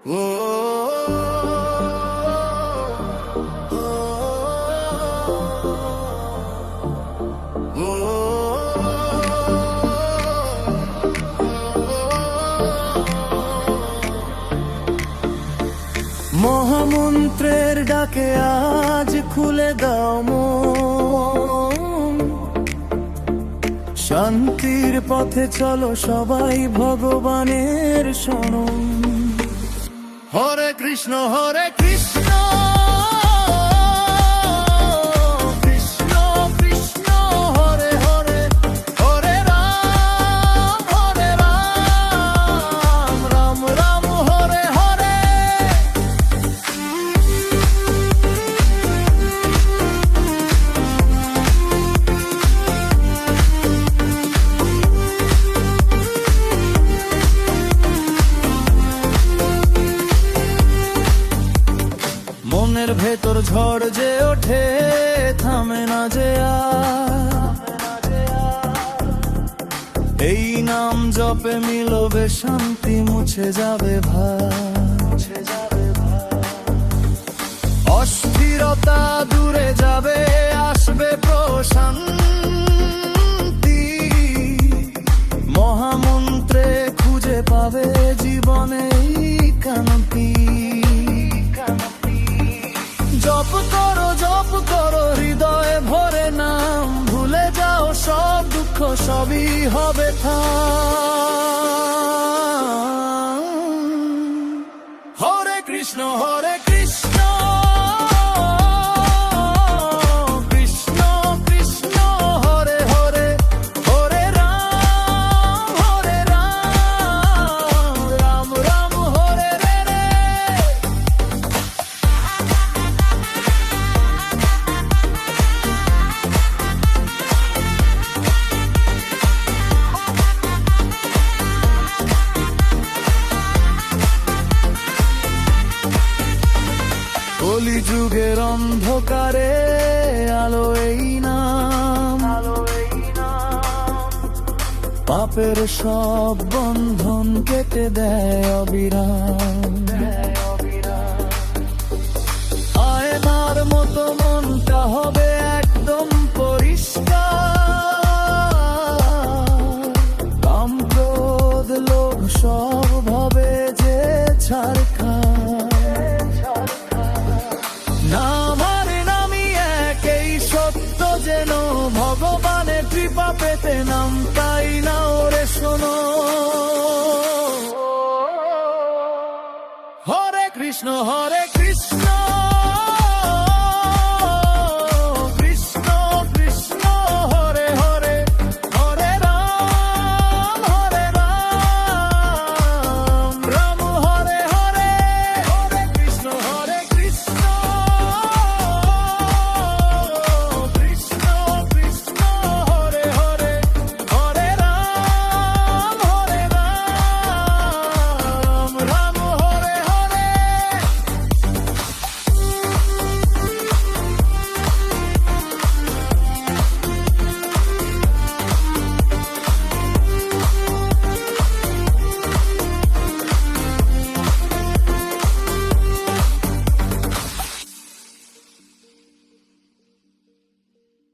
মহামন্ত্রের ডাকে আজ খুলে দাও মন, শান্তির পথে চলো সবাই ভগবানের শরণ। হরে কৃষ্ণ হরে কৃষ্ণ কৃষ্ণ কৃষ্ণ হরে হরে, হরে রাম রাম রাম হরে হরে। মনের ভেতর ঝড় যে ওঠে থামে না যে আর, এই নাম জপে মিলবে শান্তি, মুছে যাবে ভার। অস্থিরতা দূরে যাবে, আসবে প্রশান্তি, মহামন্ত্রে খুঁজে পাবে জীবনে কান্তি। জপ করো হৃদয়ে ভরে নাম, ভুলে যাও সব দুঃখ, সবই হবে থাম। হরে কৃষ্ণ হরে কৃষ্ণ কৃষ্ণ কৃষ্ণ হরে হরে, হরে রাম রাম রাম হরে রে রে। কলিযুগের অন্ধকারে আলো এই নাম, পাপের সব বন্ধন কেটে দেয় অবিরাম। আয়নার মতো মনটা হবে একদম পরিষ্কার, কাম ক্রোধ লোভ সব ভাবে যে ছাড়খাড়। যেন ভগবানের কৃপা পেতে নাম তাই না ওরে শোনো। হরে কৃষ্ণ হরে কৃষ্ণ